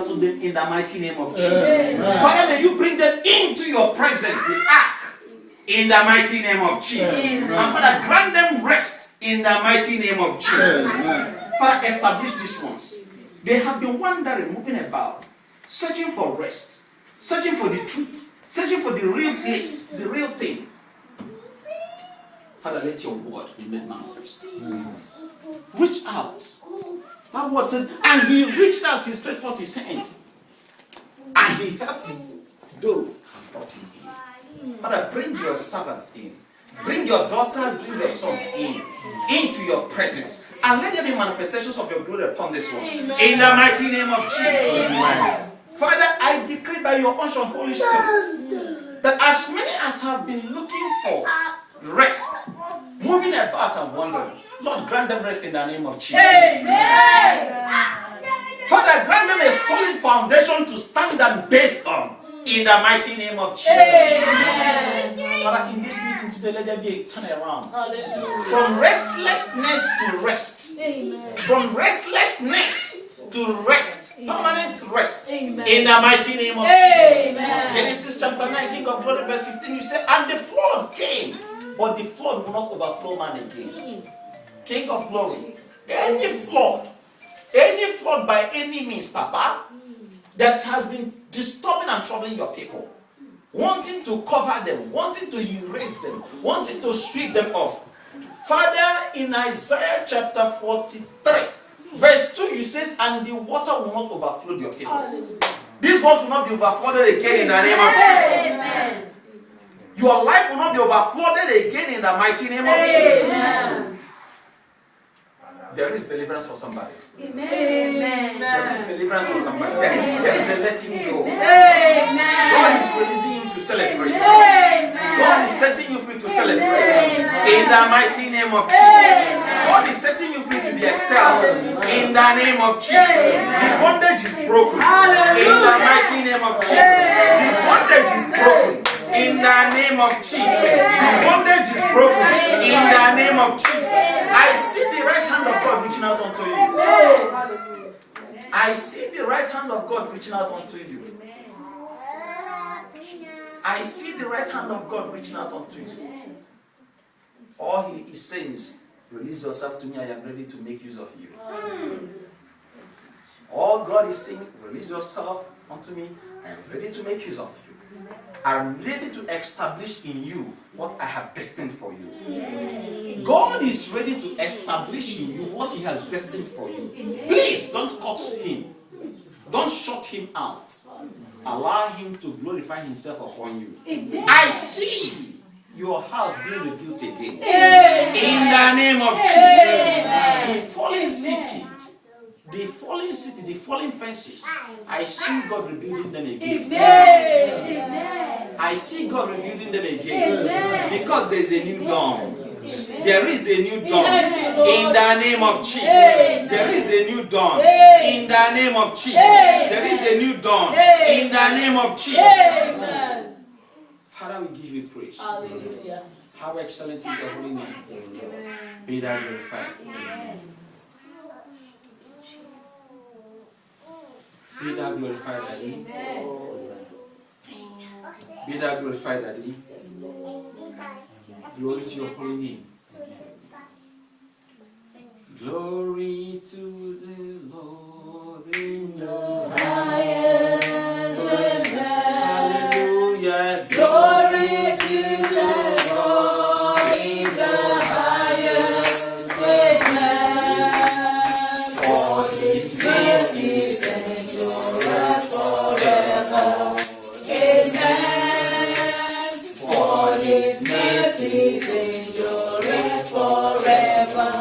out to them in the mighty name of Jesus. Father, may you bring them into your presence, the ark, in the mighty name of Jesus. And Father, grant them rest in the mighty name of Jesus. Father, establish these ones. They have been wandering, moving about, searching for rest, searching for the truth, searching for the real place, the real thing. Father, let your word be made manifest. Reach out. That word says, and he reached out, he stretched forth his hand, and he helped him, though, and brought him in. Father, bring your servants in. Bring your daughters, bring your sons into your presence. And let there be manifestations of your glory upon this one. In the mighty name of Jesus. Father, I decree by your unction, Holy Spirit, that as many as have been looking for rest, moving about and wandering, Lord, grant them rest in the name of Jesus. Father, grant them a solid foundation to stand and base on. In the mighty name of Jesus. Father, in this meeting today, let there be a turnaround. From restlessness to rest. From restlessness to rest. Permanent rest. In the mighty name of Jesus. Genesis chapter 9, King of Glory, verse 15, you say, and the flood came, but the flood will not overflow man again. King of Glory, any flood by any means, Papa, that has been disturbing and troubling your people, wanting to cover them, wanting to erase them, wanting to sweep them off. Father, in Isaiah chapter 43, verse 2, you says, and the water will not overflow your people. These ones will not be overflowed again in the name of Jesus. Your life will not be overflowed again in the mighty name of Jesus. There is deliverance for somebody. There is deliverance for somebody. There is a letting go. God is releasing you to celebrate. God is setting you free to celebrate. In the mighty name of Jesus. God is setting you free to be excelled. In the name of Jesus. The bondage is broken. In the mighty name of Jesus. The bondage is broken. In the name of Jesus. The bondage is broken. In the name of Jesus. I see the right hand of God reaching out unto you. I see the right hand of God reaching out unto you. I see the right hand of God reaching out unto you. All he is saying is, release yourself to me, I am ready to make use of you. All God is saying, release yourself unto me, I am ready to make use of you. I'm ready to establish in you what I have destined for you. God is ready to establish in you what he has destined for you. Please don't cut him. Don't shut him out. Allow him to glorify himself upon you. I see your house being rebuilt again. In the name of Jesus. The fallen city, the fallen fences, I see God rebuilding them again. I see God rebuilding them again. Because there is a new dawn. There is a new dawn. In the name of Jesus. There is a new dawn. In the name of Jesus. There is a new dawn. In the name of Jesus. Father, we give you praise. Hallelujah. How excellent is your holy name. Be thou glorified. Be thou glorified, Daddy. Be thou glorified, Daddy. Glory to your holy name. Glory to the Lord in the highest. Hallelujah. Glory to the Lord in the highest. For his mercies endure forever. Amen. For his mercies endure forever.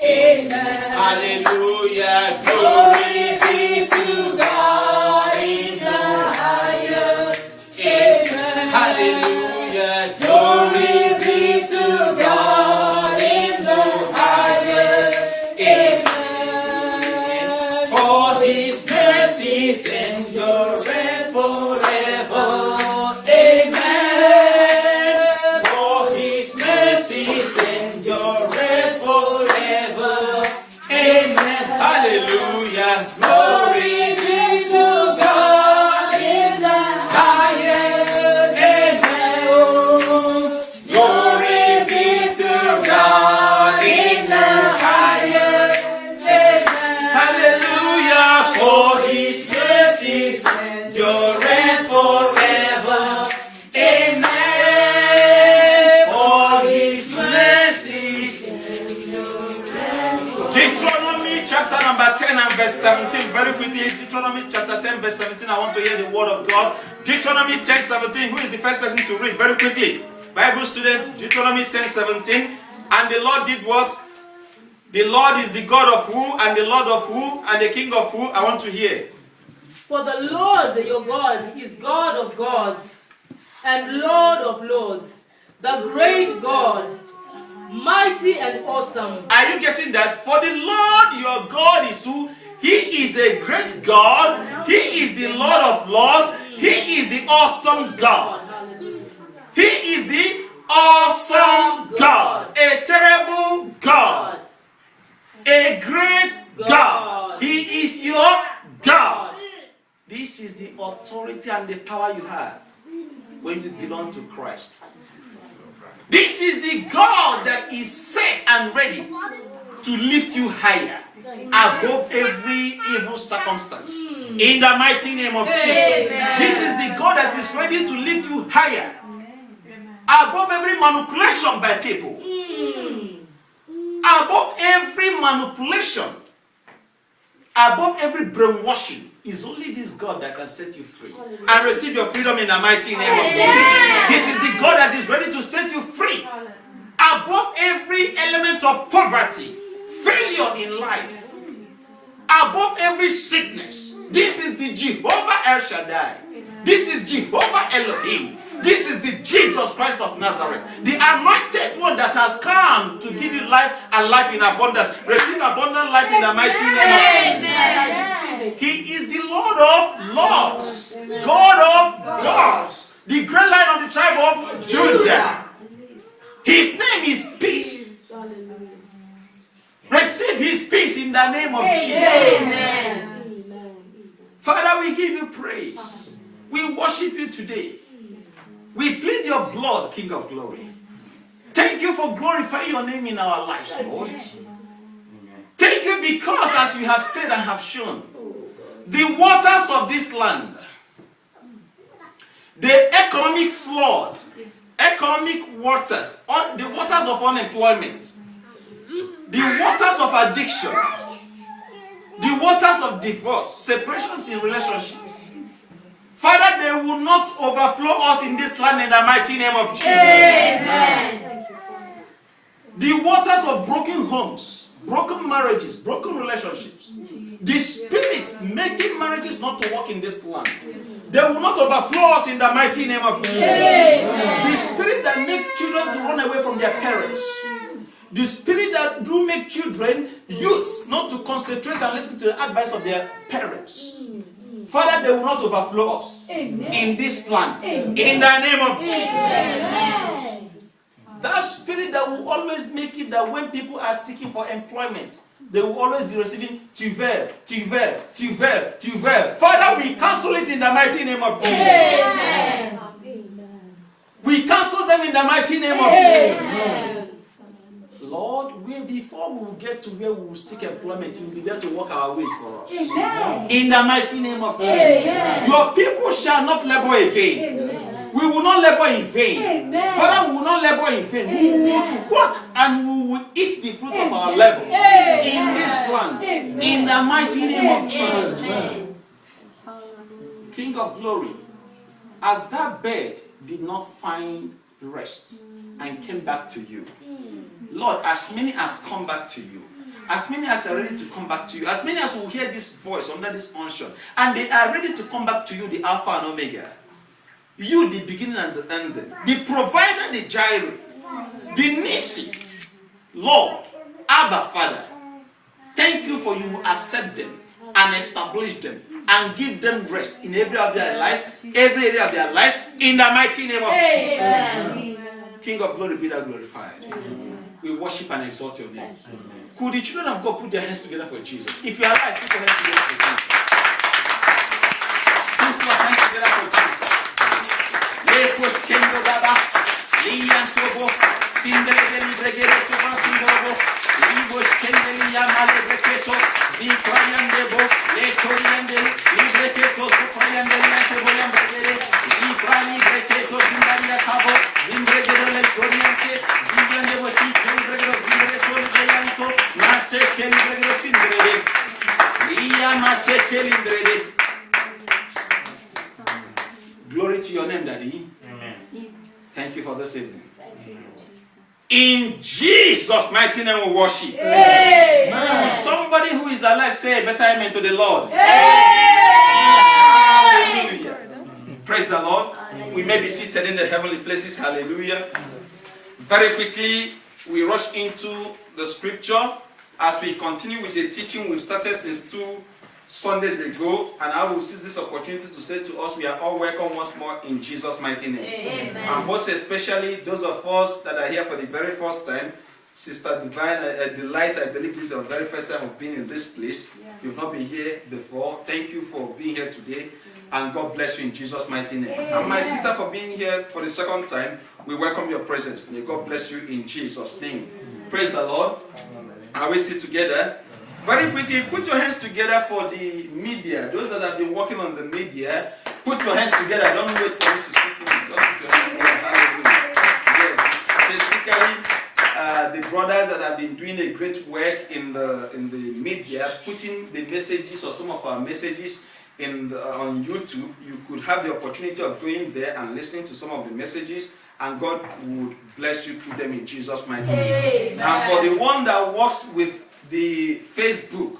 Amen. Hallelujah. Glory be to God in the highest. Amen. Hallelujah. Glory be to God in the highest. Amen. For his mercies endure forever. Amen. For his mercies endure forever. Amen. Hallelujah. Glory be to read Deuteronomy chapter 10 verse 17. I want to hear the word of God. Deuteronomy 10:17. Who is the first person to read? Very quickly. Bible students, Deuteronomy 10:17. And the Lord did what? The Lord is the God of who? And the Lord of who? And the King of who? I want to hear. For the Lord your God is God of gods and Lord of lords, the great God, mighty and awesome. Are you getting that? For the Lord your God is who? He is a great God. He is the Lord of lords. He is the awesome God. He is the awesome God. A terrible God. A great God. He is your God. This is the authority and the power you have when you belong to Christ. This is the God that is set and ready to lift you higher above every evil circumstance. In the mighty name of Jesus. This is the God that is ready to lift you higher above every manipulation by people. Above every manipulation. Above every brainwashing. It's only this God that can set you free and receive your freedom in the mighty name of Jesus. This is the God that is ready to set you free above every element of poverty, failure in life, above every sickness. This is the Jehovah El Shaddai. This is Jehovah Elohim. This is the Jesus Christ of Nazareth, the anointed one that has come to give you life and life in abundance. Receive abundant life in the mighty name of Jesus. He is the Lord of lords, God of gods, the great Lion of the tribe of Judah. His name is peace. Receive his peace in the name of Jesus. Father, we give you praise. We worship you today. We plead your blood, King of glory. Thank you for glorifying your name in our lives, Lord. Thank you because, as you have said and have shown, the waters of this land, the economic flood, economic waters, the waters of unemployment, the waters of addiction, the waters of divorce, separations in relationships, Father, they will not overflow us in this land in the mighty name of Jesus. Amen. The waters of broken homes, broken marriages, broken relationships, the spirit making marriages not to work in this land, they will not overflow us in the mighty name of Jesus. Amen. The spirit that makes children to run away from their parents, the spirit that do make children, youths, not to concentrate and listen to the advice of their parents, Father, they will not overflow us. Amen. In this land. Amen. In the name of Jesus. Amen. That spirit that will always make it that when people are seeking for employment, they will always be receiving Father, we cancel it in the mighty name of Jesus. Amen. We cancel them in the mighty name of Jesus. Amen. Lord, before we will get to where we will seek employment, you will be there to work our ways for us. Amen. In the mighty name of Jesus. Amen. Your people shall not labor again. Amen. We will not labor in vain. Amen. Father, we will not labor in vain. Amen. We will work and we will eat the fruit of our labor. Amen. In this land. Amen. In the mighty name of Jesus. Amen. King of glory, as that bird did not find rest and came back to you, Lord, as many as come back to you, as many as are ready to come back to you, as many as will hear this voice under this unction, and they are ready to come back to you, the Alpha and Omega, you, the beginning and the ending, the provider, the Jireh, the Nisi, Lord, Abba, Father, thank you for you will accept them and establish them and give them rest in every area of their lives, in the mighty name of Jesus. King of glory, be thou glorified. Amen. We worship and exalt your name. Amen. Could the children of God put their hands together for Jesus? If you are alive, put your hands together for Jesus. Put your hands together for Jesus. Iya masih kelindre Glory to your name, Daddy. Amen. Thank you for this evening. Thank you, Jesus. In Jesus' mighty name we worship. Amen. Will somebody who is alive say a better amen to the Lord? Hallelujah. Praise the Lord. We may be seated in the heavenly places. Hallelujah. Very quickly, we rush into the scripture as we continue with the teaching we've started since 2 Sundays ago. And I will seize this opportunity to say to us, we are all welcome once more in Jesus' mighty name. Amen. And most especially those of us that are here for the very first time. Sister Divine, Delight, I believe this is your very first time of being in this place. You've not been here before. Thank you for being here today. And God bless you in Jesus' mighty name. And my sister for being here for the second time, we welcome your presence. May God bless you in Jesus' name. Praise the Lord. Are we still together? Very quickly, put your hands together for the media. Those that have been working on the media, put your hands together. Don't wait for me to speak for you. Just put your hands together. Hallelujah. Yes. Specifically, the brothers that have been doing a great work in the media, putting the messages or some of our messages on YouTube. You could have the opportunity of going there and listening to some of the messages, and God would bless you through them in Jesus' mighty name. And for the one that works with the Facebook,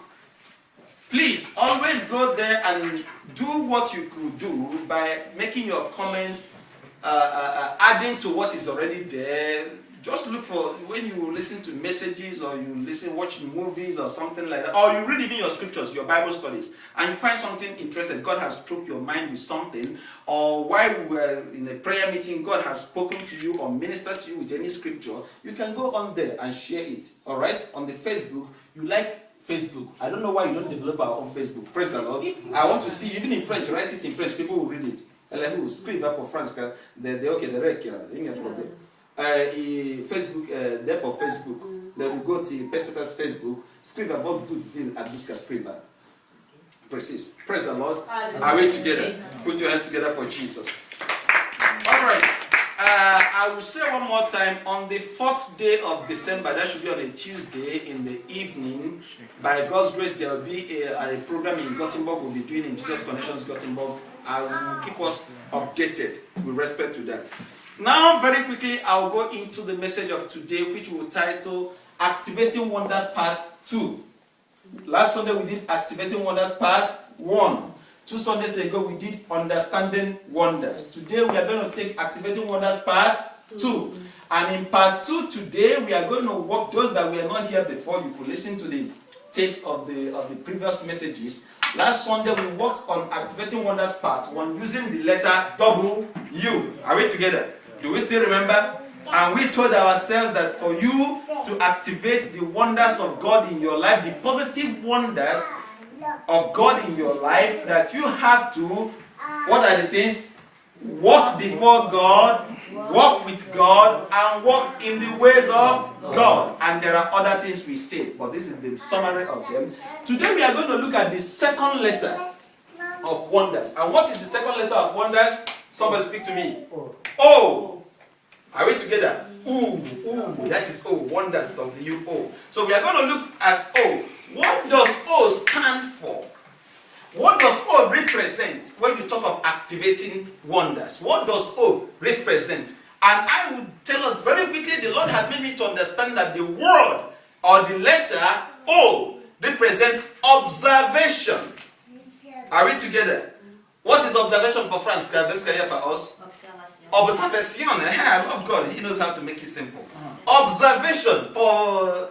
please always go there and do what you could do by making your comments, adding to what is already there. Just look for, when you listen to messages or you watch movies or something like that, or you read even your scriptures, your Bible studies, and you find something interesting, God has struck your mind with something, or while we were in a prayer meeting, God has spoken to you or ministered to you with any scripture, you can go on there and share it, all right? On the Facebook, you like Facebook. I don't know why you don't develop our own Facebook. Praise the Lord. I want to see, even in French, write it in French, people will read it. Scrive pour France, Facebook, there pour Facebook. Then you go to Pessota's Facebook, scrive about good thing at Busca Scriva. Praise the Lord. Are we together? Put your hands together for Jesus. Alright. I will say one more time, on the 4th day of December, that should be on a Tuesday in the evening, by God's grace, there will be a program in Gothenburg we'll be doing in Jesus Connections Gothenburg. I will keep us updated with respect to that. Now, very quickly, I'll go into the message of today, which we'll title Activating Wonders Part 2. Last Sunday, we did Activating Wonders Part 1. 2 Sundays ago, we did Understanding Wonders. Today, we are going to take Activating Wonders Part 2. And in Part 2 today, we are going to work, those that were not here before, you could listen to the tapes of the previous messages. Last Sunday, we worked on Activating Wonders Part 1 using the letter W. Are we together? Do we still remember? And we told ourselves that for you to activate the wonders of God in your life, the positive wonders of God in your life, that you have to, what are the things? Walk before God, walk with God, and walk in the ways of God. And there are other things we say, but this is the summary of them. Today we are going to look at the second letter of wonders. And what is the second letter of wonders? Somebody speak to me. O. Are we together? Ooh, that is O. Wonders, W-O. So we are going to look at O. What does O stand for? What does O represent when we talk of activating wonders? What does O represent? And I would tell us very quickly, the Lord had made me to understand that the word or the letter O represents observation. Are we together? What is observation for France? For us? Observation. I love God. He knows how to make it simple. Observation for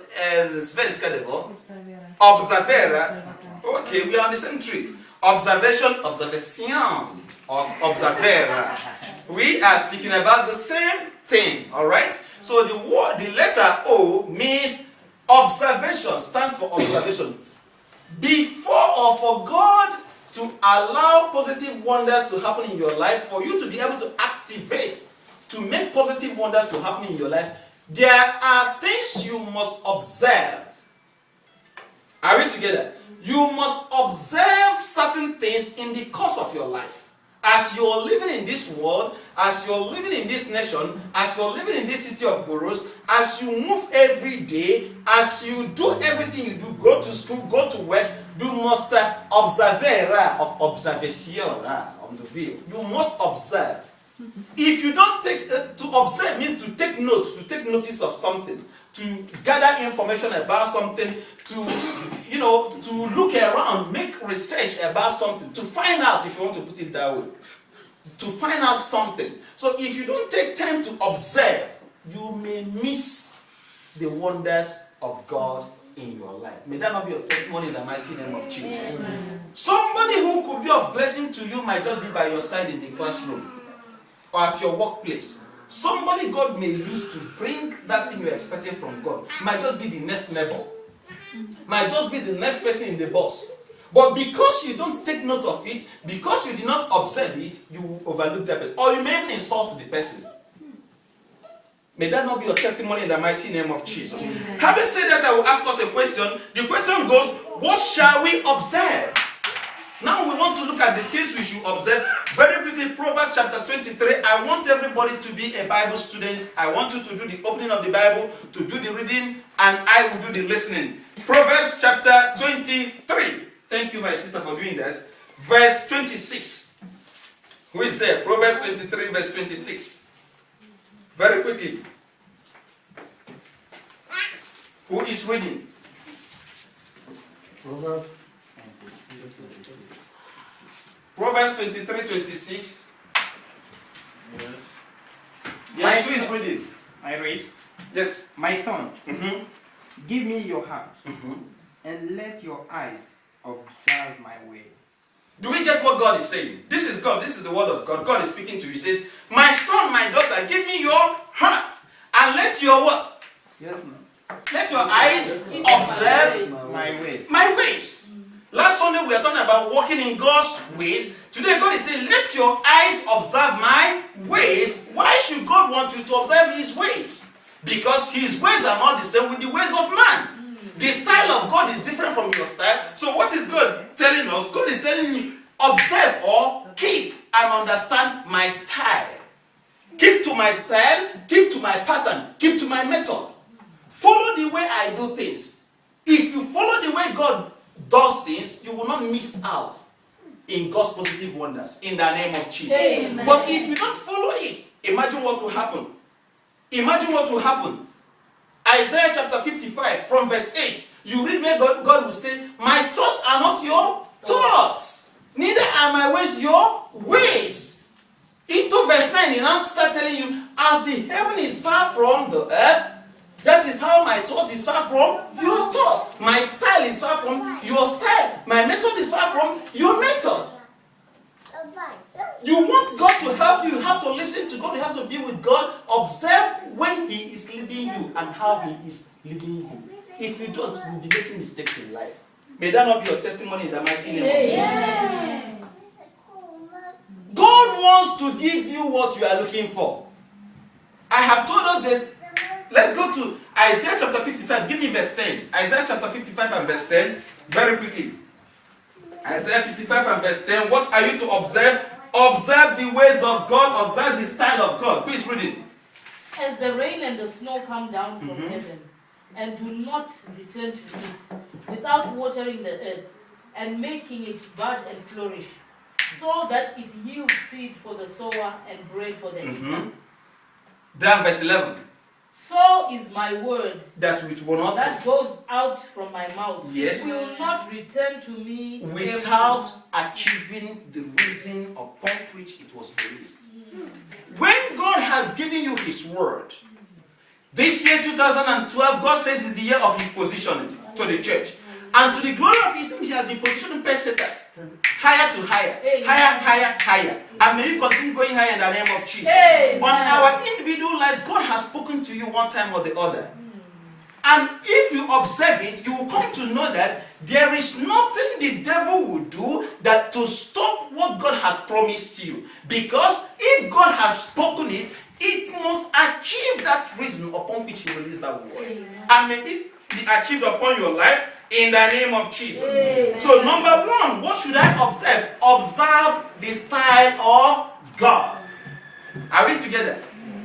observera. Okay, we are on the same tree. Observation, observation, observera. We are speaking about the same thing. All right. So the letter O means observation. Stands for observation. Before or for God to allow positive wonders to happen in your life, for you to be able to activate, to make positive wonders to happen in your life, there are things you must observe. Are we together? You must observe certain things in the course of your life. As you're living in this world, as you're living in this nation, as you're living in this city of Boros, as you move every day, as you do everything you do, go to school, go to work, you must observation on the view. You must observe. If you don't take, to observe means to take note, to take notice of something, to gather information about something, to look around, make research about something, to find out, if you want to put it that way, to find out something. So if you don't take time to observe, you may miss the wonders of God in your life. May that not be your testimony in the mighty name of Jesus. Somebody who could be of blessing to you might just be by your side in the classroom or at your workplace. Somebody God may use to bring that thing you're expecting from God. Might just be the next neighbor. Might just be the next person in the bus. But because you don't take note of it, because you did not observe it, you will overlook that person. Or you may even insult the person. May that not be your testimony in the mighty name of Jesus. Having said that, I will ask us a question. The question goes, what shall we observe? Now we want to look at the things we should observe. Very quickly, Proverbs chapter 23. I want everybody to be a Bible student. I want you to do the opening of the Bible, to do the reading, and I will do the listening. Proverbs chapter 23. Thank you, my sister, for doing that. Verse 26. Who is there? Proverbs 23, verse 26. Very quickly. Who is reading? Proverbs 23, 26. Yes, who is reading? I read. Yes. My son, Mm-hmm. give me your heart, Mm-hmm. and let your eyes observe my ways. Do we get what God is saying? This is God. This is the word of God. God is speaking to you. He says, my son, my daughter, give me your heart. And let your what? Yes, Let your eyes observe my ways. my ways. Last Sunday we were talking about walking in God's ways. Today God is saying, let your eyes observe my ways. Why should God want you to observe his ways? Because his ways are not the same with the ways of man. The style of God is different from your style. So what is God telling us? God is telling you, observe or keep and understand my style. Keep to my style, keep to my pattern, keep to my method. Follow the way I do things. If you follow the way God does things, you will not miss out in God's positive wonders in the name of Jesus. Amen. But if you don't follow it, imagine what will happen. Imagine what will happen. Isaiah chapter 55 from verse 8. You read where God will say, my thoughts are not your thoughts, neither are my ways your ways. Into verse 9, he now starts telling you, as the heaven is far from the earth, that is how my thought is far from your thought. My style is far from your style. My method is far from your method. You want God to help you, you have to listen to God, you have to be with God. Observe when he is leading you and how he is leading you. If you don't, you will be making mistakes in life. May that not be your testimony in the mighty name of Jesus. God wants to give you what you are looking for. I have told us this. Let's go to Isaiah chapter 55. Give me verse 10. Isaiah chapter 55 and verse 10. Very quickly. Isaiah 55 and verse 10. What are you to observe? Observe the ways of God. Observe the style of God. Please read it. As the rain and the snow come down from heaven, and do not return to it, without watering the earth, and making it bud and flourish, so that it yields seed for the sower and bread for the eater. Then verse 11. So is my word That which will not that goes out from my mouth. Yes. Will not return to me without achieving the reason upon which it was released. When God has given you his word, this year 2012, God says is the year of his positioning to the church. And to the glory of his name, he has been positioning pesetas higher to higher, Amen. higher. And may you continue going higher in the name of Jesus. Amen. On our individual lives, God has spoken to you one time or the other. And if you observe it, you will come to know that there is nothing the devil will do that to stop what God has promised you. Because if God has spoken it, it must achieve that reason upon which he released that word. And may it be achieved upon your life. In the name of Jesus. So number one, what should I observe? Observe the style of God. Are we together?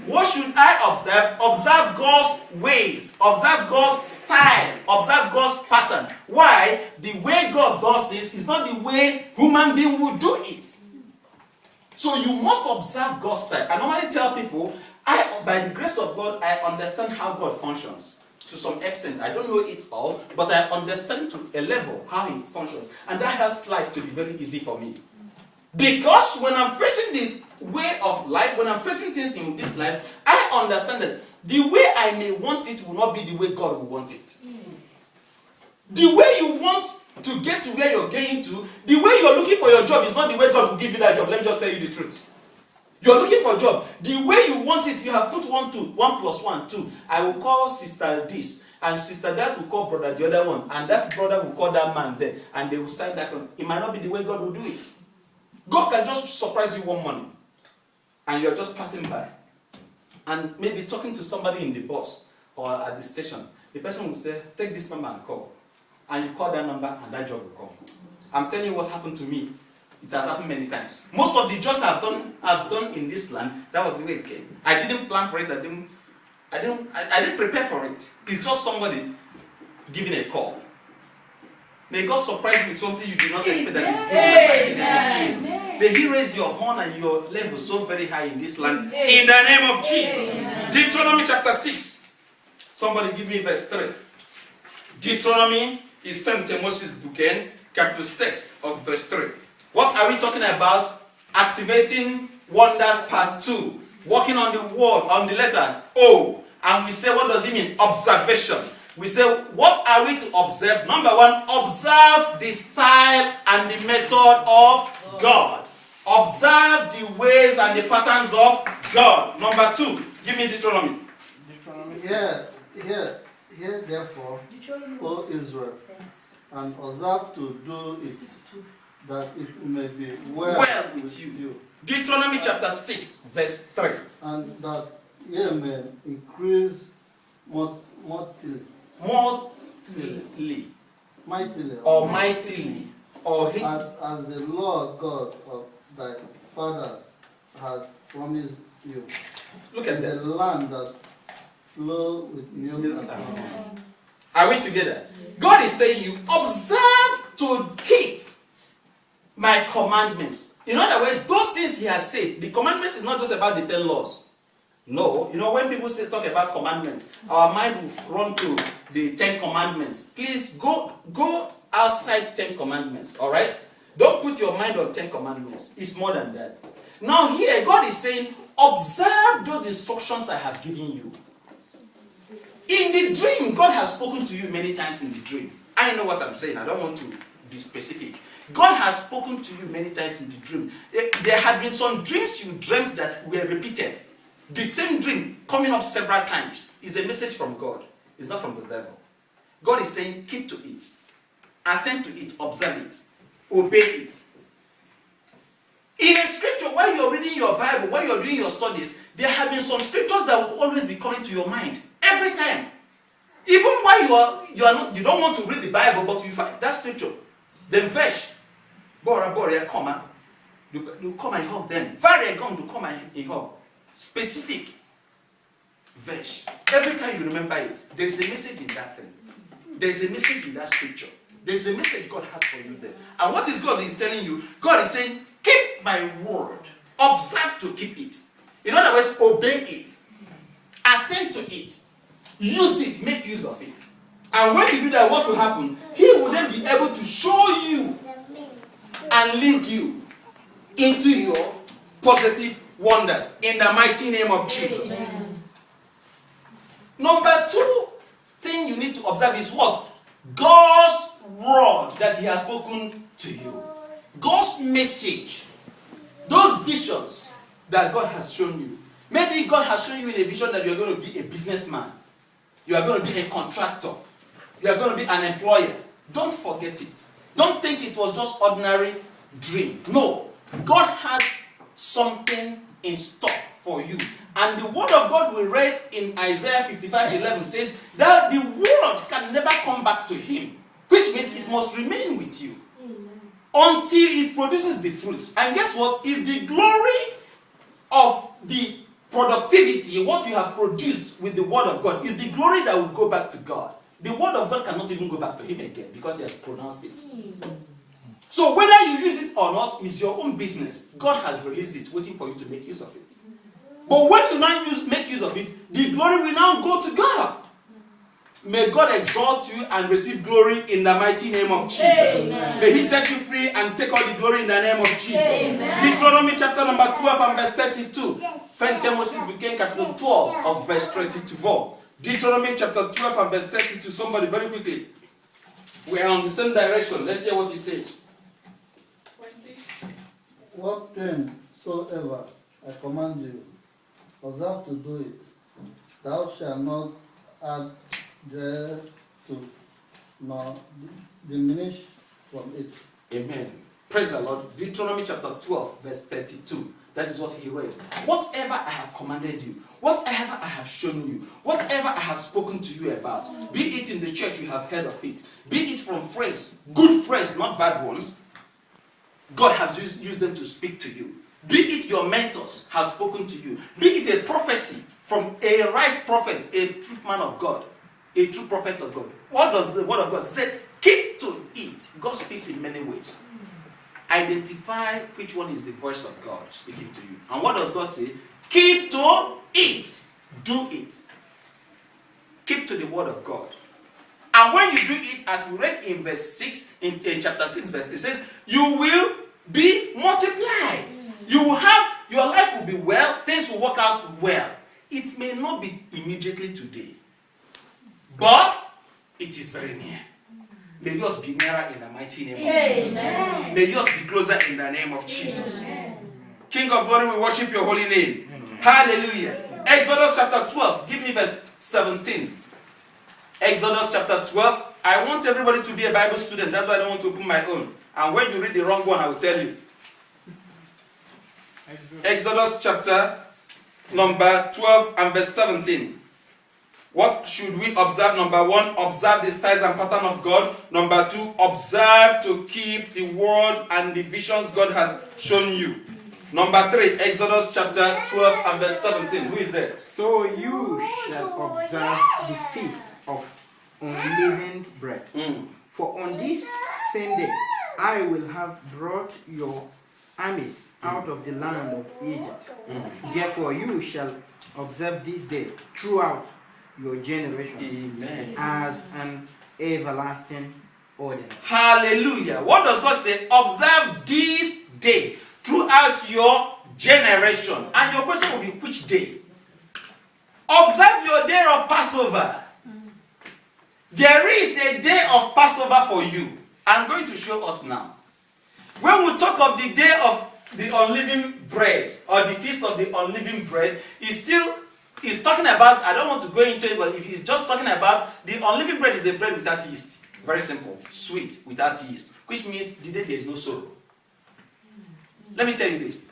What should I observe? Observe God's ways. Observe God's style. Observe God's pattern. Why? The way God does this is not the way human being would do it. So you must observe God's style. I normally tell people, by the grace of God, I understand how God functions. To some extent, I don't know it all, but I understand to a level how He functions. And that helps life to be very easy for me. Because when I'm facing the way of life, when I'm facing things in this life, I understand that the way I may want it will not be the way God will want it. The way you want to get to where you're getting to, the way you're looking for your job is not the way God will give you that job. Let me just tell you the truth. You're looking for a job. The way you want it, you have put 1 plus 1, 2. I will call sister this, and sister that will call brother the other one, and that brother will call that man there, and they will sign that one. It might not be the way God will do it. God can just surprise you one morning, and you're just passing by, and maybe talking to somebody in the bus or at the station. The person will say, take this number and call. And you call that number, and that job will come. I'm telling you what's happened to me. It has happened many times. Most of the jobs I've done in this land, that was the way it came. I didn't plan for it. I didn't prepare for it. It's just somebody giving a call. May God surprise you with something you did not expect that is in the name of Jesus. May He raise your horn and your level so very high in this land. In the name of Jesus. Deuteronomy chapter 6. Somebody give me verse 3. Deuteronomy is from Moses' book, chapter 6 of verse 3. What are we talking about? Activating wonders part 2. Working on the word, on the letter O. And we say, what does it mean? Observation. We say, what are we to observe? Number one, observe the style and the method of God. Observe the ways and the patterns of God. Number 2, give me Deuteronomy. Here, therefore, O Israel, and observe to do it, that it may be well with you. Deuteronomy chapter 6, verse 3. And that ye may increase mightily, as the Lord God of thy fathers has promised you. Look at that. The land that flow with milk and honey. Are we together? God is saying you observe to keep my commandments. In other words, those things He has said, the commandments is not just about the 10 laws. No, when people talk about commandments, our mind will run to the 10 commandments. Please go outside 10 commandments, all right? Don't put your mind on 10 commandments. It's more than that. Now here, God is saying, observe those instructions I have given you. In the dream, God has spoken to you many times in the dream. I know what I'm saying. I don't want to be specific. God has spoken to you many times in the dream. There had been some dreams you dreamt that were repeated. The same dream coming up several times is a message from God. It's not from the devil. God is saying, keep to it. Attend to it. Observe it. Obey it. In a scripture, while you're reading your Bible, while you're doing your studies, there have been some scriptures that will always be coming to your mind. Every time. Even while you don't want to read the Bible, but you find that scripture. Then verse. Bora, comma. You come and hug them. Very going to come and hug. Specific verse. Every time you remember it, there is a message in that thing. There is a message in that scripture. There is a message God has for you there. And what is God is telling you? God is saying, keep my word. Observe to keep it. In other words, obey it. Attend to it. Use it. Make use of it. And when you do that, what will happen? He will then be able to show you and lead you into your positive wonders in the mighty name of Jesus. Amen. Number 2 thing you need to observe is what? God's word that He has spoken to you. God's message. Those visions that God has shown you. Maybe God has shown you in a vision that you are going to be a businessman. You are going to be a contractor. You are going to be an employer. Don't forget it. Don't think it was just ordinary dream. No. God has something in store for you. And the word of God we read in Isaiah 55:11 says that the word can never come back to Him, which means it must remain with you until it produces the fruit. And guess what? Is the glory of the productivity, what you have produced with the word of God, is the glory that will go back to God. The word of God cannot even go back to him again because he has pronounced it. So whether you use it or not is your own business. God has released it, waiting for you to make use of it. But when you now make use of it, the glory will now go to God. May God exalt you and receive glory in the mighty name of Jesus. Amen. May he set you free and take all the glory in the name of Jesus. Amen. Deuteronomy chapter number 12 and verse 32. Moses began chapter 12 of verse 32. Deuteronomy chapter 12 and verse 32. Somebody very quickly. We are on the same direction. Let's hear what he says. What thing soever I command you, observe to do it. Thou shalt not add thereto, nor diminish from it. Amen. Praise the Lord. Deuteronomy chapter 12, verse 32. That is what he read. Whatever I have commanded you, whatever I have shown you, whatever I have spoken to you about, be it in the church you have heard of it, be it from friends, good friends, not bad ones, God has used them to speak to you. Be it your mentors have spoken to you, be it a prophecy from a right prophet, a true man of God, a true prophet of God. What does the word of God say? Keep to it. God speaks in many ways. Identify which one is the voice of God speaking to you. And what does God say? Keep to it. Do it. Keep to the word of God. And when you do it, as we read in verse 6, in chapter 6, verse 3, it says, you will be multiplied. You will have, your life will be well, things will work out well. It may not be immediately today, but it is very near. May yours be nearer in the mighty name of Jesus. May yours be closer in the name of Jesus. King of glory, we worship your holy name. Hallelujah. Exodus chapter 12. Give me verse 17. Exodus chapter 12. I want everybody to be a Bible student. That's why I don't want to open my own. And when you read the wrong one, I will tell you. Exodus chapter number 12 and verse 17. What should we observe? Number 1, observe the styles and pattern of God. Number 2, observe to keep the word and the visions God has shown you. Number 3, Exodus chapter 12 and verse 17. Who is there? So you shall observe the feast of unleavened bread. For on this same day I will have brought your armies out of the land of Egypt. Therefore you shall observe this day throughout your generation. Amen. As an everlasting ordinance. Hallelujah. What does God say? Observe this day throughout your generation. And your question will be, which day? Observe your day of Passover. There is a day of Passover for you. I'm going to show us now. When we talk of the day of the unleavened bread, or the feast of the unleavened bread, he's talking about, I don't want to go into it, but if he's just talking about the unleavened bread is a bread without yeast. Very simple. Sweet without yeast. Which means the day there is no sorrow. Let me tell you this.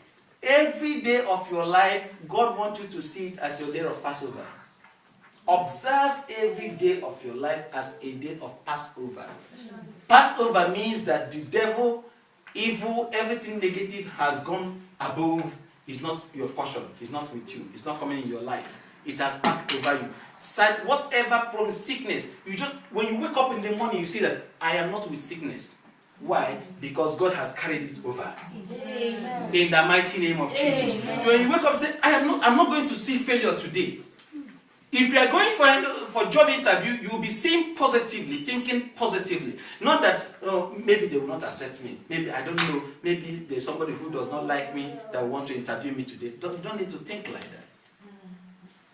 Every day of your life, God wants you to see it as your day of Passover. Observe every day of your life as a day of Passover. Passover means that the devil, evil, everything negative has gone above. It's not your portion. It's not with you. It's not coming in your life. It has passed over you. Whatever problem, sickness, when you wake up in the morning, you see that I am not with sickness. Why? Because God has carried it over. Amen. In the mighty name of Jesus. Amen. When you wake up and say, I'm not going to see failure today. If you are going for a job interview, you will be seeing positively, thinking positively. Not that, maybe they will not accept me. Maybe, I don't know, maybe there's somebody who does not like me that will want to interview me today. You don't need to think like that.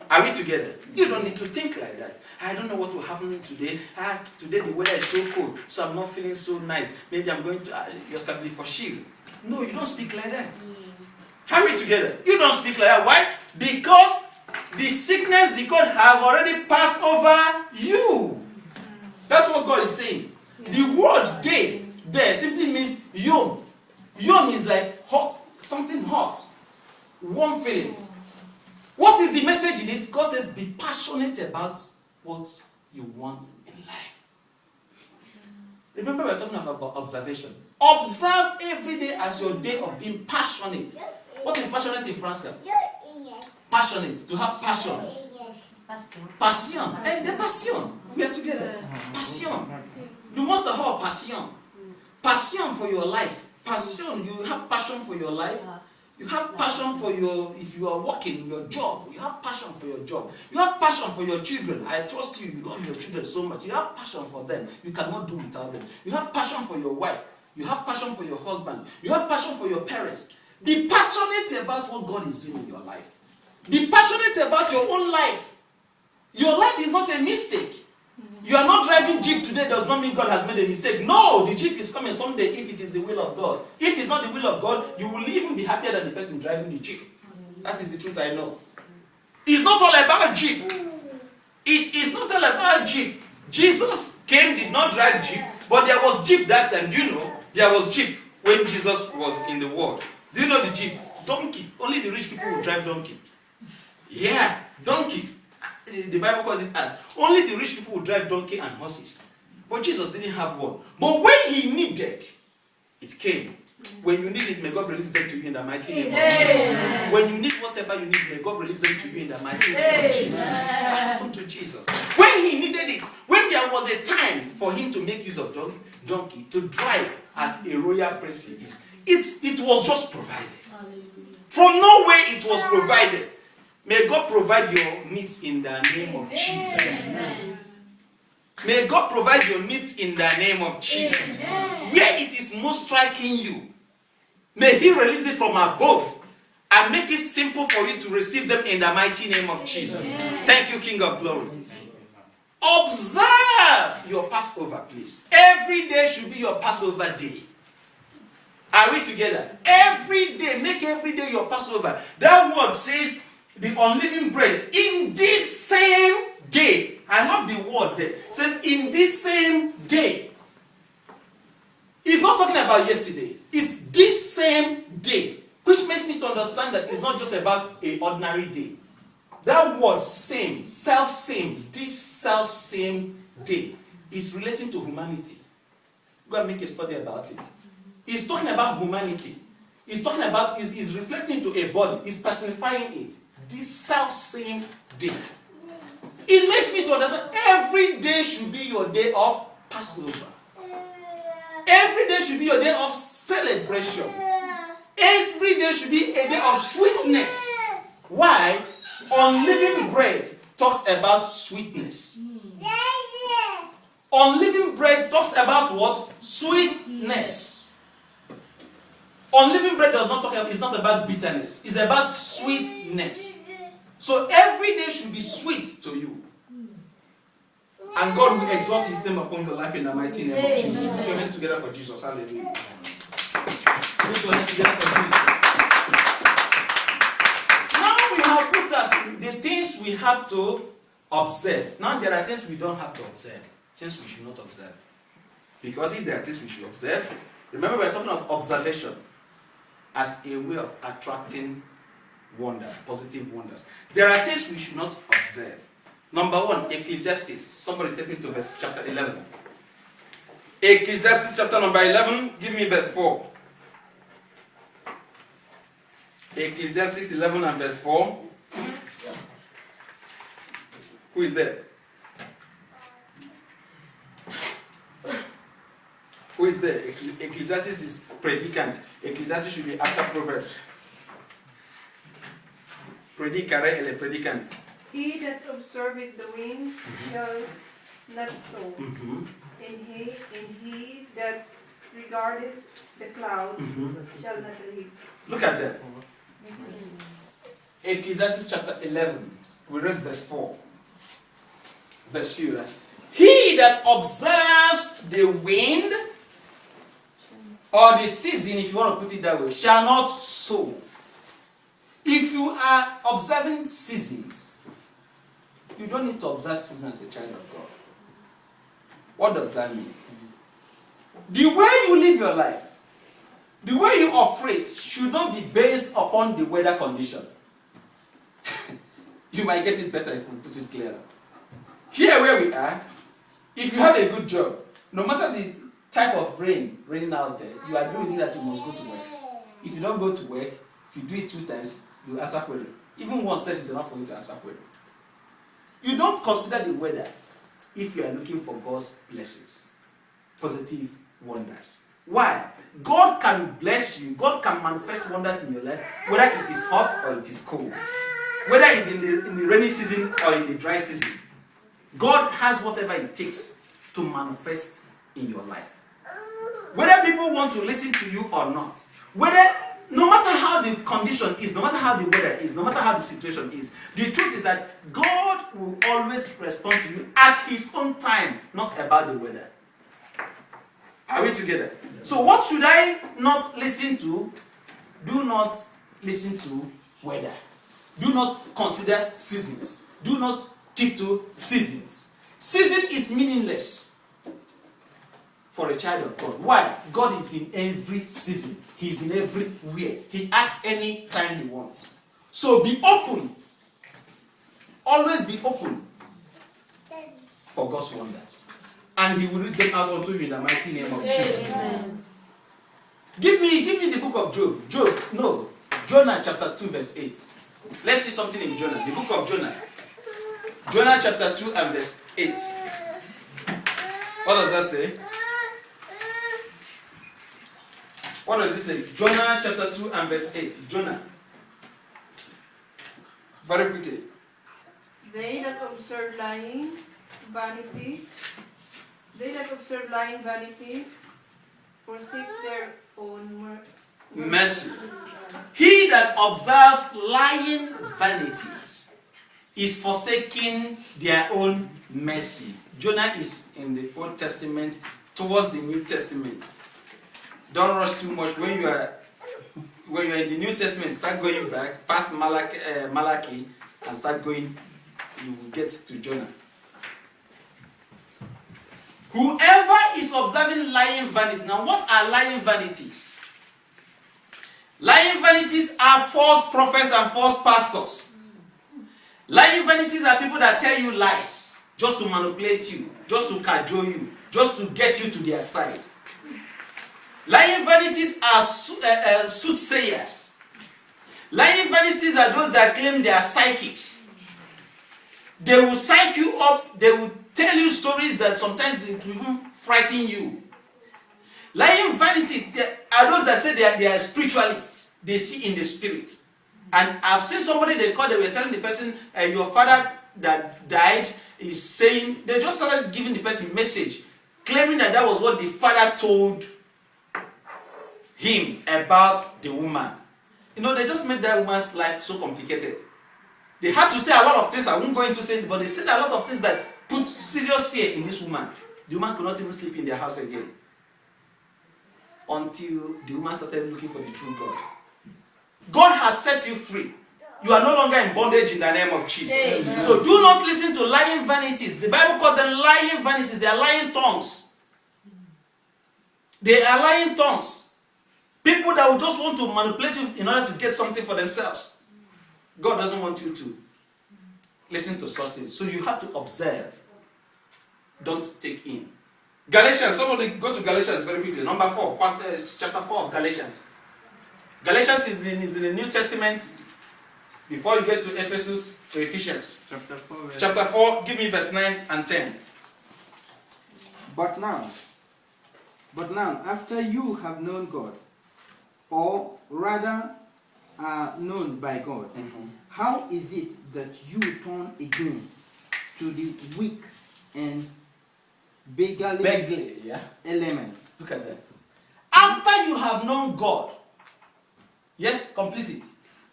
Are we together? You don't need to think like that. I don't know what will happen today. Today the weather is so cold, so I'm not feeling so nice. Maybe I'm going to just be for shield. No, you don't speak like that. Are we together? You don't speak like that. Why? Because the sickness, the God has already passed over you. That's what God is saying. The word day there simply means yom. Yom is like hot, something hot, warm feeling. What is the message in it? God says, be passionate about what you want in life. Remember, we're talking about observation. Observe every day as your day of being passionate. What is passionate in French? Passionate. To have passion. Passion. And the passion. We are together. Passion. You must have passion. Passion for your life. Passion. You have passion for your life. You have passion for your, if you are working in your job, you have passion for your job. You have passion for your children. I trust you, you love your children so much. You have passion for them. You cannot do without them. You have passion for your wife. You have passion for your husband. You have passion for your parents. Be passionate about what God is doing in your life. Be passionate about your own life. Your life is not a mistake. You are not driving Jeep today does not mean God has made a mistake. No, the Jeep is coming someday if it is the will of God. If it's not the will of God, you will even be happier than the person driving the Jeep. That is the truth I know. It's not all about Jeep. It is not all about Jeep. Jesus did not drive Jeep, but there was Jeep that time. Do you know? There was Jeep when Jesus was in the world. Do you know the Jeep? Donkey. Only the rich people will drive donkey. Yeah, donkey. The Bible calls it as only the rich people will drive donkey and horses. But Jesus didn't have one. But when he needed, it came. When you need it, may God release them to you in the mighty name of Jesus. When you need whatever you need, may God release them to you in the mighty name of Jesus. Come to Jesus. When he needed it, when there was a time for him to make use of donkey, to drive as a royal prince he is, it was just provided. From nowhere it was provided. May God provide your needs in the name of Jesus. May God provide your needs in the name of Jesus. Where it is most striking you, may he release it from above and make it simple for you to receive them in the mighty name of Jesus. Thank you, King of Glory. Observe your Passover, please. Every day should be your Passover day. Are we together? Every day, make every day your Passover. That word says, the unleavened bread in this same day. I love the word there. It says in this same day. It's not talking about yesterday. It's this same day. Which makes me to understand that it's not just about an ordinary day. That word same, self-same, this self-same day is relating to humanity. Go and make a study about it. It's talking about humanity. It's talking about, it's reflecting to a body. It's personifying it. This self-same day. It makes me to understand every day should be your day of Passover. Every day should be your day of celebration. Every day should be a day of sweetness. Why? Unleavened bread talks about sweetness. Unleavened bread talks about what? Sweetness. Unleavened bread does not talk about, it's not about bitterness. It's about sweetness. So every day should be sweet to you. And God will exalt his name upon your life in the mighty name of Jesus. Put your hands together for Jesus. Hallelujah. Put your hands together for Jesus. Now we have looked at the things we have to observe. Now there are things we don't have to observe. Things we should not observe. Because if there are things we should observe, remember we are talking of observation as a way of attracting wonders, positive wonders. There are things we should not observe. Number one, Ecclesiastes. Somebody take me to verse chapter 11. Ecclesiastes chapter number 11, give me verse 4. Ecclesiastes 11 and verse 4. Who is there? Who is there? Ecclesiastes is predicant. Ecclesiastes should be after Proverbs. Predicare ele predicant. He that observeth the wind shall not sow, and he that regardeth the cloud shall not reap. Look at that. Ecclesiastes chapter 11. We read verse 4. Verse 3. Right? He that observes the wind or the season, if you want to put it that way, shall not sow. If you are observing seasons, you don't need to observe seasons as a child of God. What does that mean? The way you live your life, the way you operate, should not be based upon the weather condition. You might get it better if we put it clearer. Here where we are, if you have a good job, no matter the type of rain raining out there, you are doing that you must go to work. If you don't go to work, if you do it 2 times, you answer query. Even one step is enough for you to answer query. You don't consider the weather if you are looking for God's blessings, positive wonders. Why? God can bless you. God can manifest wonders in your life, whether it is hot or it is cold. Whether it's in the rainy season or in the dry season. God has whatever it takes to manifest in your life. Whether people want to listen to you or not. Whether, no matter how the condition is, no matter how the weather is, no matter how the situation is, the truth is that God will always respond to you at His own time, not about the weather. Are we together? So what should I not listen to? Do not listen to weather. Do not consider seasons. Do not keep to seasons. Season is meaningless for a child of God. Why? God is in every season. He is in everywhere. He acts any time He wants. So be open. Always be open for God's wonders. And He will read them out unto you in the mighty name of Jesus. Amen. Give me the book of Job. Jonah chapter 2 verse 8. Let's see something in Jonah. The book of Jonah. Jonah chapter 2 and verse 8. What does that say? What does it say? Jonah chapter 2 and verse 8. Jonah. Very quickly. They that observe lying vanities, forsake their own Mercy. He that observes lying vanities is forsaking their own mercy. Jonah is in the Old Testament towards the New Testament. Don't rush too much. When you are in the New Testament, start going back past Malachi and start going, you will get to Jonah. Whoever is observing lying vanities. Now, what are lying vanities? Lying vanities are false prophets and false pastors. Lying vanities are people that tell you lies just to manipulate you, just to cajole you, just to get you to their side. Lying vanities are soothsayers. Lying vanities are those that claim they are psychics. They will psych you up. They will tell you stories that sometimes it will even frighten you. Lying vanities are those that say they are spiritualists. They see in the spirit. And I've seen somebody they were telling the person, your father that died is saying, they just started giving the person a message, claiming that was what the father told him about the woman. You know, they just made that woman's life so complicated. They had to say a lot of things. I won't go into saying, but they said a lot of things that put serious fear in this woman. The woman could not even sleep in their house again until the woman started looking for the true God. God has set you free. You are no longer in bondage in the name of Jesus. Amen. So do not listen to lying vanities. The Bible calls them lying vanities. They are lying tongues. They are lying tongues. People that will just want to manipulate you in order to get something for themselves. God doesn't want you to listen to such things. So you have to observe. Don't take in. Galatians, somebody go to Galatians very quickly. Number 4, chapter 4 of Galatians. Galatians is in the New Testament. Before you get to Ephesus, to Ephesians. Chapter 4, give me verse 9 and 10. But now, after you have known God, or rather are known by God, how is it that you turn again to the weak and beggarly elements? Look at that. After you have known God, yes, complete it.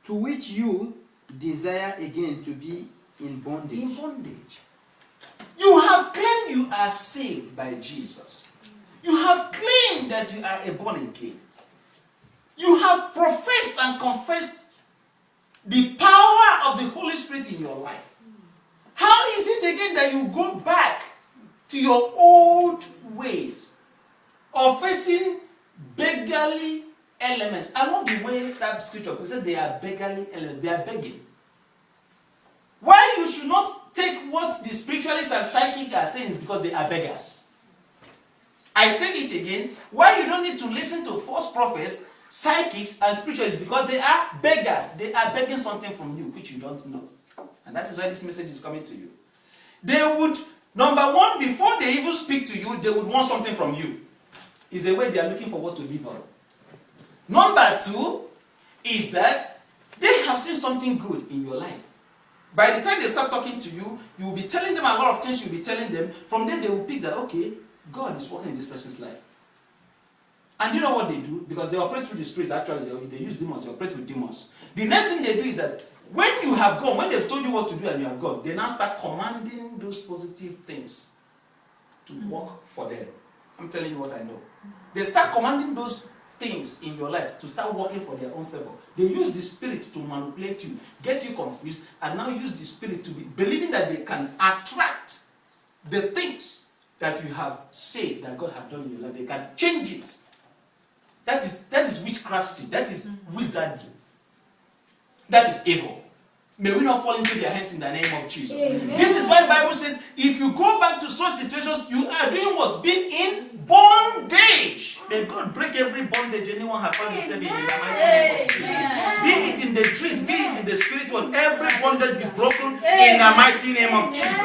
To which you desire again to be in bondage. In bondage. You have claimed you are saved by Jesus. You have claimed that you are a born again. You have professed and confessed the power of the Holy Spirit in your life. How is it again that you go back to your old ways of facing beggarly elements? I love the way that scripture says they are beggarly elements. They are begging. Why you should not take what the spiritualists and psychic are saying is because they are beggars. I say it again. Why you don't need to listen to false prophets, psychics, and spiritualists? Because they are beggars. They are begging something from you which you don't know. And that is why this message is coming to you. They would, number one, before they even speak to you, they would want something from you. It's a way they are looking for what to live on. Number two is that they have seen something good in your life. By the time they start talking to you, you will be telling them a lot of things you'll be telling them. From there, they will pick that, okay, God is working in this person's life. And you know what they do? Because they operate through the spirit, actually, they use demons, they operate with demons. The next thing they do is that when you have gone, when they've told you what to do and you have gone, they now start commanding those positive things to work for them. I'm telling you what I know. They start commanding those things in your life to start working for their own favor. They use the spirit to manipulate you, get you confused, and now use the spirit to be believing that they can attract the things that you have said that God has done in your life. They can change it. That is witchcraft seed. That is wizardry. That is evil. May we not fall into their hands in the name of Jesus. Amen. This is why the Bible says, if you go back to such situations, you are doing what? Being in bondage. May God break every bondage anyone has found himself in the mighty name of Jesus. Be it in the trees, be it in the spirit world, every bondage be broken in the mighty name of Jesus.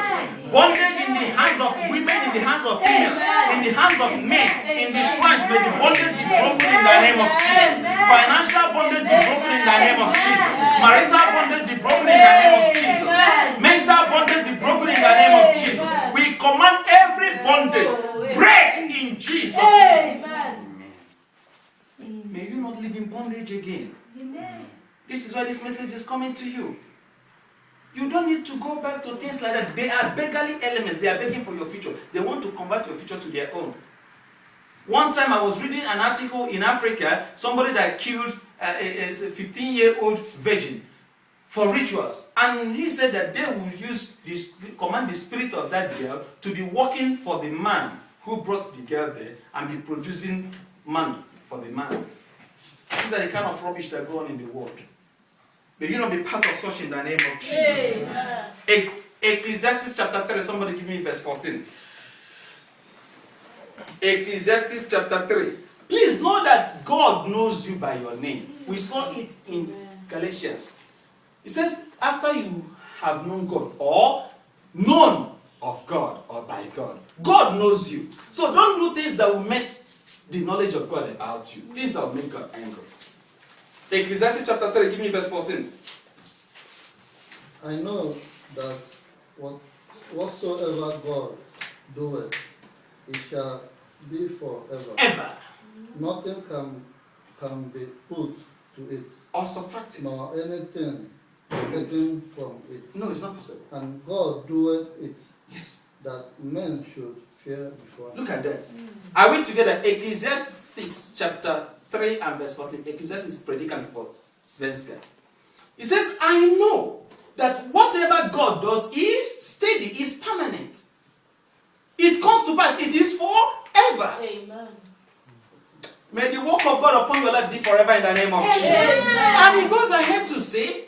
Bondage in the hands of women, in the hands of females, in the hands of men, in the shrines, may the bondage be broken in the name of Jesus. Financial bondage be broken in the name of Jesus. Marital bondage be broken in the name of Jesus. Mental bondage be broken in the name of Jesus. We command every bondage break in Jesus' name. May you not live in bondage again. This is why this message is coming to you. You don't need to go back to things like that. They are beggarly elements. They are begging for your future. They want to convert your future to their own. One time I was reading an article in Africa, somebody that killed a 15-year-old virgin for rituals. And he said that they will use this, command the spirit of that girl to be working for the man who brought the girl there and be producing money for the man. These are the kind of rubbish that go on in the world. May you not be part of such in the name of Jesus. Ecclesiastes chapter 3, somebody give me verse 14. Ecclesiastes chapter 3. Please know that God knows you by your name. We saw it in Galatians. It says, after you have known God, or known of God, or by God, God knows you. So don't do things that will mess the knowledge of God about you. Things that will make God angry. Ecclesiastes chapter 3, give me verse 14. I know that whatsoever God doeth, it shall be forever. Ever. Nothing can be put to it, Or subtracted. nor anything taken from it. No, it's not possible. And God doeth it, Yes. that men should fear before him. Look at that. Are we together? Ecclesiastes chapter 3 and verse 14. Ecclesiastes is predicant for Svenska. It says, I know that whatever God does is steady, is permanent. It comes to pass. It is forever. Amen. May the work of God upon your life be forever in the name of Jesus. And he goes ahead to say,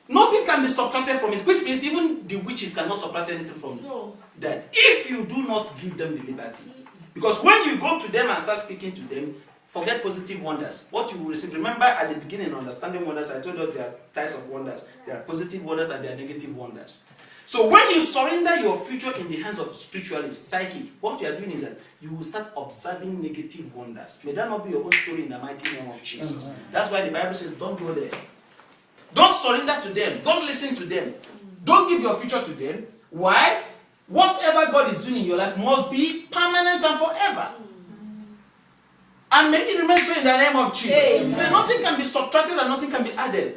nothing can be subtracted from it, which means even the witches cannot subtract anything from that. If you do not give them the liberty. Because when you go to them and start speaking to them, forget positive wonders. What you will receive, remember at the beginning, understanding wonders, I told us there are types of wonders. There are positive wonders and there are negative wonders. So when you surrender your future in the hands of spiritualists, psychic, what you are doing is that you will start observing negative wonders. May that not be your own story in the mighty name of Jesus. That's why the Bible says, don't go there. Don't surrender to them. Don't listen to them. Don't give your future to them. Why? Whatever God is doing in your life must be permanent and forever. And may it remain so in the name of Jesus. So nothing can be subtracted and nothing can be added.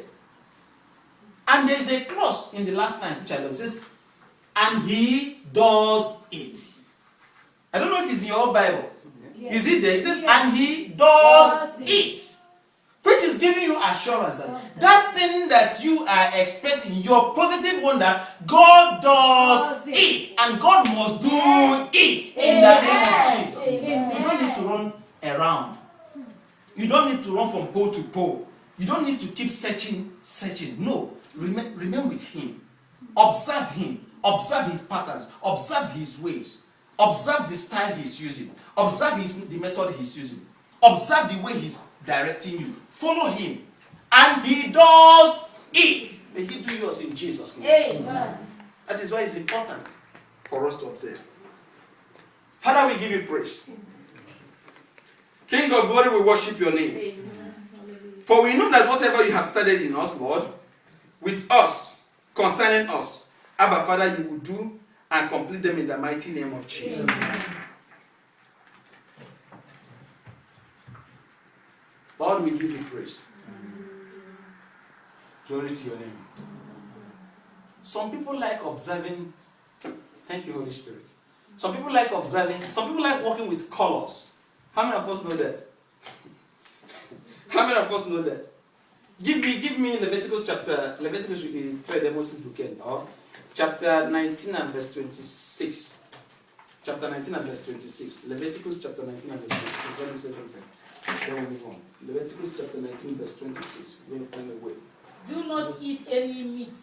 And there is a clause in the last line which I love. It says, and he does it. I don't know if it's in your Bible. Yes. Is it there? It says, and he does it. Which is giving you assurance that that thing that you are expecting, your positive wonder, God does it. And God must do it in the name of Jesus. You don't need to run around. You don't need to run from pole to pole. You don't need to keep searching. No. Remain with him. Observe him. Observe his patterns. Observe his ways. Observe the style he's using. Observe the method he's using. Observe the way he's directing you. Follow him. And he does it. May he do yours in Jesus' name. Amen. That is why it's important for us to observe. Father, we give you praise. King of glory, we worship your name. Amen. For we know that whatever you have started in us, Lord, with us, concerning us, Abba, Father, you will do and complete them in the mighty name of Jesus. Amen. Lord, we give you praise. Glory to your name. Some people like observing. Thank you, Holy Spirit. Some people like observing. Some people like working with colors. How many of us know that? How many of us know that? Give me Leviticus chapter, chapter 19 and verse 26. Chapter 19 and verse 26. Leviticus chapter 19 and verse 26. Let me say something. Then we move on. Leviticus chapter 19 verse 26. We're going to find a way. Do not eat any meat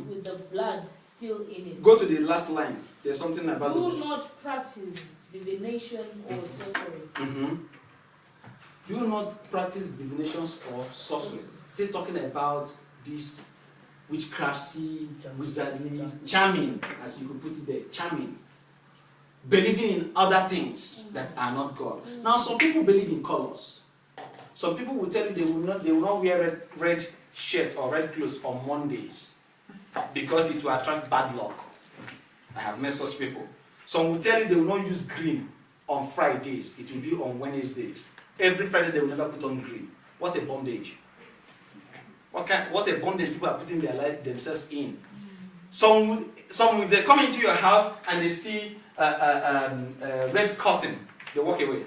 with the blood still in it. Go to the last line. There's something about Do this. not practice divination or sorcery. Do not practice divinations or sorcery. Still talking about this witchcrafty, wizardry, charming, as you could put it there, charming. Believing in other things that are not God. Now, some people believe in colors. Some people will tell you they will not wear red shirt or red clothes on Mondays because it will attract bad luck. I have met such people. Some will tell you they will not use green on Fridays. It will be on Wednesdays. Every Friday they will never put on green. What a bondage. What a bondage people are putting their life themselves in. Some they come into your house and they see red curtain. They walk away.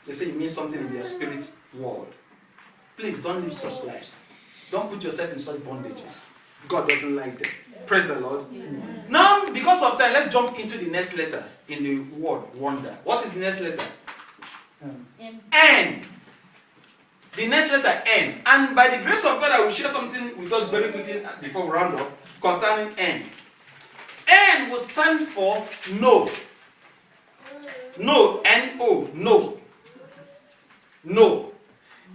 They say it means something in their spirit world. Please don't live such lives. Don't put yourself in such bondages. God doesn't like them. Praise the Lord. Amen. Now, because of time, let's jump into the next letter in the word wonder. What is the next letter? N. The next letter N. And by the grace of God, I will share something with us very quickly before we round up concerning N. N will stand for no. No. N-O. No. No.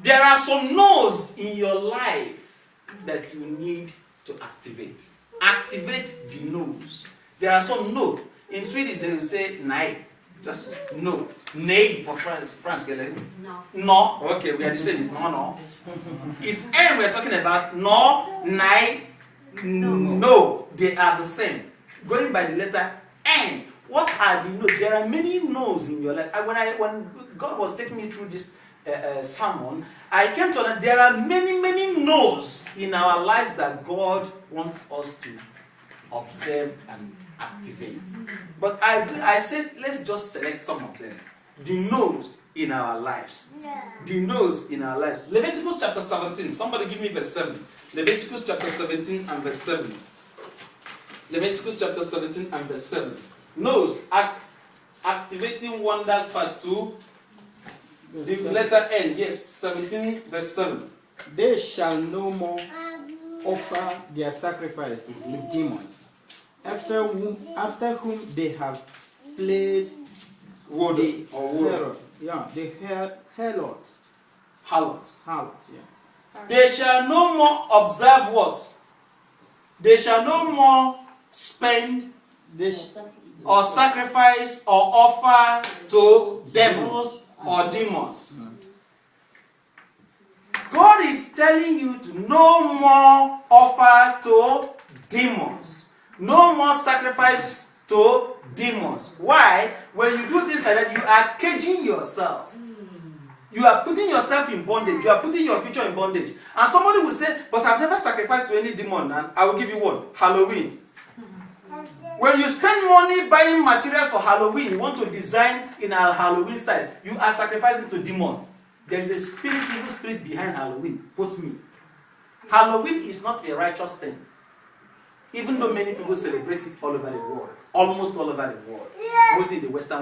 There are some no's in your life that you need to activate. Activate the no's. There are some no. In Swedish, they will say nej. Just no. Nej for France. No. No. Okay, we are the same. It's no. It's N we are talking about. No, nej, no. They are the same. Going by the letter N. What are the no's? There are many no's in your life. When God was taking me through this sermon, I came to know there are many no's in our lives that God wants us to observe and activate. But I said, let's just select some of them. The no's in our lives. The no's in our lives. Leviticus chapter 17. Somebody give me verse 7. Leviticus chapter 17 and verse 7. Leviticus chapter 17 and verse 7. No's. Activating wonders part 2. The letter N. Yes, 17 verse 7. They shall no more offer their sacrifice with demons, after whom they have played the harlot. Yeah, the harlot. Harlot. Harlot, yeah. They shall no more observe what? They shall no more spend or sacrifice or offer to devils or demons. God is telling you to no more offer to demons. No more sacrifice to demons. Why? When you do things like that, you are caging yourself. You are putting yourself in bondage. You are putting your future in bondage. And somebody will say, but I've never sacrificed to any demon. And I will give you one. Halloween. When you spend money buying materials for Halloween, you want to design in a Halloween style, you are sacrificing to demon. There is a evil spirit behind Halloween. Quote me. Halloween is not a righteous thing. Even though many people celebrate it all over the world. Almost all over the world. Mostly in the Western world.